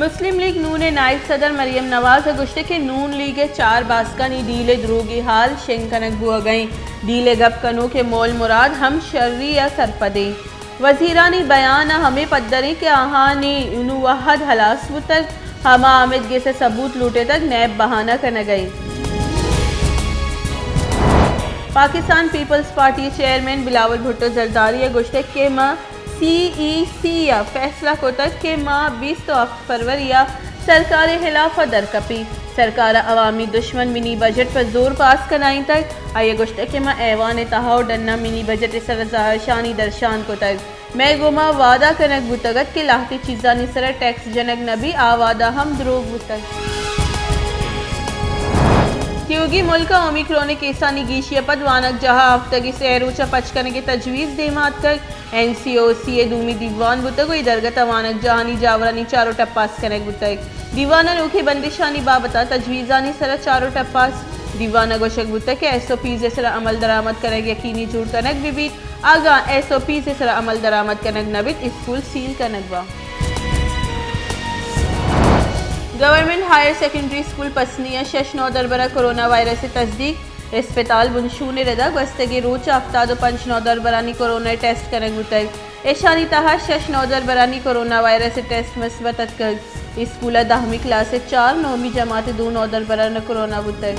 मुस्लिम league नून नायब सदर मरियम नवाज गुश्ते के नून लीग 4 बास्कानी डीले द्रोगी हाल शेंकनक बुआ गई डीले गप कनू के मोल मुराद हम शर्री या सरपदे वजीरानी बयान हमें पद्दरी के आहानी वहद हलास तक हमा आमिदगी से सबूत लूटे तक नैब बहाना करने गई। Pakistan peoples party chairman Bilawal Bhutto Zardari गुश्ते के माँ CEC या फैसला को तक के माँ 20 फरवरी या सरकार खिलाफ दरकपी सरकार अवामी दुश्मन मिनी बजट पर जोर पास कराई तक आइए गुश्ते के माँ ऐवान तहाव डन्ना मिनी बजट इस शानी दर्शान को तक मैं गुमा वादा कनक बुतगत के लाहती चीज़ा निसर टैक्स जनक नबी आवादा हम द्रोग बुतग क्योंकि मुल्क ओमिक्रोन केसानी गीशिया पद वानक जहाँ हफ्तगी से एरूचा पचकने की तजवीज़ देमात तक NCOC दूमी दीवान बुतक दरगत वानक जहानी जावरानी चारों टप्पास कनक बुतक दीवाना नोखी बंदिशानी बाबता तजवीज़ानी सरा चारों टप्पास दीवाना गोशक बुतक के SOP से सरा अमल दरामद कनक यकीनी जुड़ कनक बिबीत आगा SOP से सरा अमल दरामद कनक नबित स्कूल सील कनक बा। गवर्नमेंट हायर सेकेंडरी स्कूल पसनिया 6 दरबरा कोरोना वायरस से तस्दीक अस्पताल बुनशू ने रदा गस्तगी रोचा अफ्ताद 5 दरबरानी कोरोना टेस्ट कनक बुतक ऐशानी तहा 6 दरबरानी कोरोना वायरस से टेस्ट मस्बत कर स्कूल 10वीं क्लास से 4 9वीं जमात 2 दरबरान कोरोना बुतक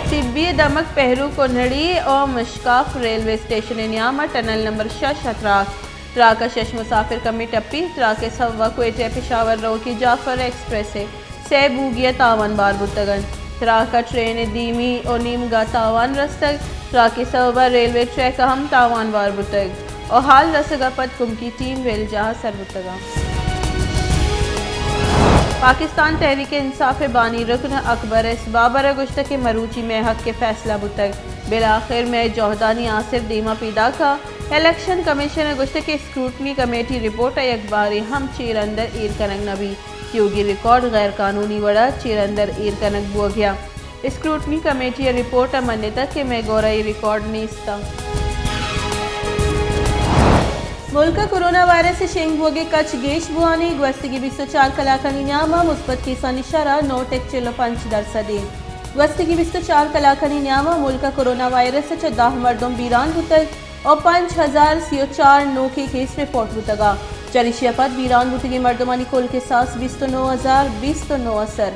तिब्बी दमक पहरू कोनड़ी और मशकाफ railway station Nyama tunnel number 6 ट्राका 6 मुसाफिर कमी टप्पी ट्राके सवा कोयटे पेशावर रो की जाफर एक्सप्रेस है से बूगिया तावन बार बुतगन ट्राका ट्रेन दीमी और नीमगा तावान रस्तक ट्राके सवा रेलवे ट्रैक हम तावान बार बुतग और हाल रसगा पद कुम की टीम रेल जहाँ सर बुतगा। पाकिस्तान तहरीक इंसाफ बानी रुकन अकबर इस बाबर गुश्त के मरूची में हक के फैसला बुतक बिलाखिर में जौहदानी आसिर दीमा पैदा का इलेक्शन कमीशन गुश्त के स्क्रूटनी कमेटी रिपोर्ट अखबारी हम चीर अंदर ईर कनक नबी क्योंकि रिकॉर्ड गैर कानूनी वड़ा चीर अंदर ईर कनक बुआ गया स्क्रूटनी कमेटी रिपोर्ट मन्ने तक के मैं गौरा रिकॉर्ड नीस्ता मुल्क कोरोना वायरस से शेंग बोगे कच गेश बुआनी गस्तगी 24 कलाकनी न्यामा मुस्बत केसानी शरा 9.45% गस्तगी 24 कलाकनी न्यामा मुल्क कोरोना वायरस से 14 मर्दों बीरान बुतग और 5004 नो के केस रिपोर्ट बुतगा चरिशिया पद बीरान बुतगी मर्दमानी कुल के साथ 29,029 असर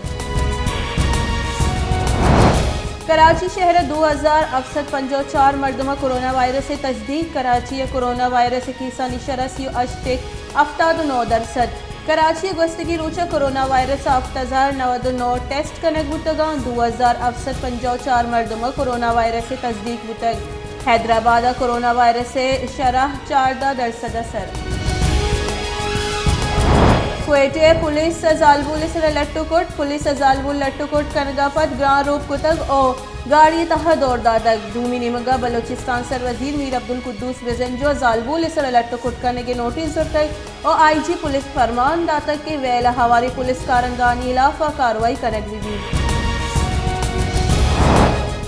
कराची शहर 2054 मर्दमा कोरोना वायरस से तस्दीक कराची कोरोना वायरस से कीसानी शरस अफ्ताद 9% कराची गस्तगी रोचा कोरोना वायरस 7,099 टेस्ट कनक बुतगा 2054 मर्दमा कोरोना वायरस से तस्दीक बुतग हैदराबाद कोरोना वायरस से शरह 4% असर क्वेटे पुलिस जालबुल लट्टुकोट पुलिस जालबुल लट्टुकोट कनगापत ग्रां रूप कुतग और गाड़ी तह दौड़ दादक धूमी निमगा बलोचिस्तान सर वजीर मीर अब्दुल कुद्दूस बेजंजो जालबुल लट्टुकोट करने के नोटिस दुर्तक और IG पुलिस फरमान दातक के वेला हवारी पुलिस कारंगानी इलाफा कार्रवाई कनक दी।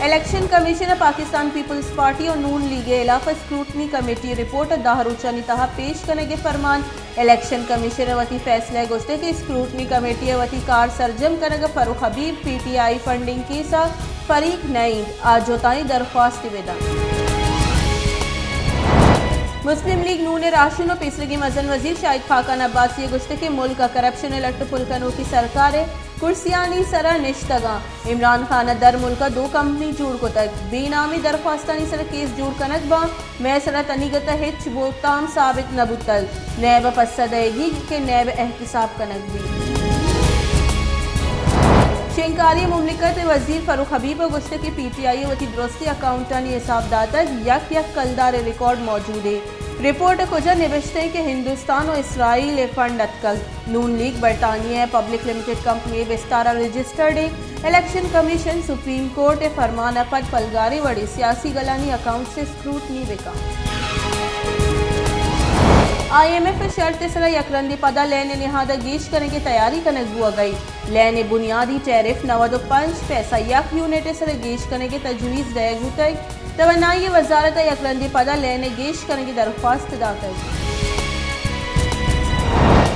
Election commission Pakistan peoples party और नून लीग इलाफा स्क्रूटनी कमेटी रिपोर्ट दाहरूचानी तहा पेश करने के फरमान इलेक्शन कमीशन वती फैसले गुस्ते की स्क्रूटनी कमेटी वती कार सरजम कनग फरूख हबीब PTI फंडिंग की सा फरीक नईम आज जोताई दरख्वास्त वेदा मुस्लिम लीग नून राशुन पेसलगी मजन वजीर शाहिद खाकान अब्बासी गुस्ते के मुल्क करप्शन लट्ट पुलकनों की सरकार कुर्सियानी सरा निश्तगा इमरान खान दर मुल्क 2 कंपनी जुड़ को तक बेनामी दरख्वास्तानी सर केस जुड़ कनक बा मैं सरा तनीगत हिच बोताम साबित नबुतल नैब पसदेगी के नैब एहतिसाब कनक भी शेंकारी मुमलिकत वजीर फरूख हबीब गुस्ते की PTI वती दुरुस्ती अकाउंटानी हिसाबदाता यक कलदार रिकॉर्ड मौजूद है रिपोर्ट कुजा निबश्ते के हिंदुस्तान और इसराइल फंड अतकल नून लीग बरतानिया पब्लिक लिमिटेड कंपनी विस्तारा registered election commission supreme court फरमान पद पलगारी वड़ी सियासी गलानी अकाउंट से स्क्रूटनी विका IMF शर्त सरा यकरंदी पदा लेने निहादा गीश करने की तैयारी कनक बुआ गई लेने बुनियादी टैरिफ 95 पैसा यक यूनिट सरा गीश करने की तजवीज़ रह गुतई तवन्नाई वजारत यकरंदी पदा लेने गीश करने की दरख्वास्त दाखिल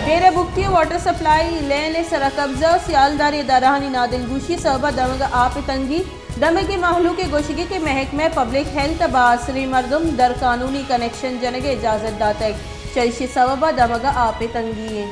बेरे बुक्ति वाटर सप्लाई लेने सरा कब्जा सियालदारी दाराहानी नादिल गुशी सबा दमगा आप तंगी दमे के माहलू के गोशगी के महकमे पब्लिक हेल्थ बासरी मर्दुम दर कानूनी कनेक्शन जनगे इजाजत दाता चलशी सबा दमगा आप तंगी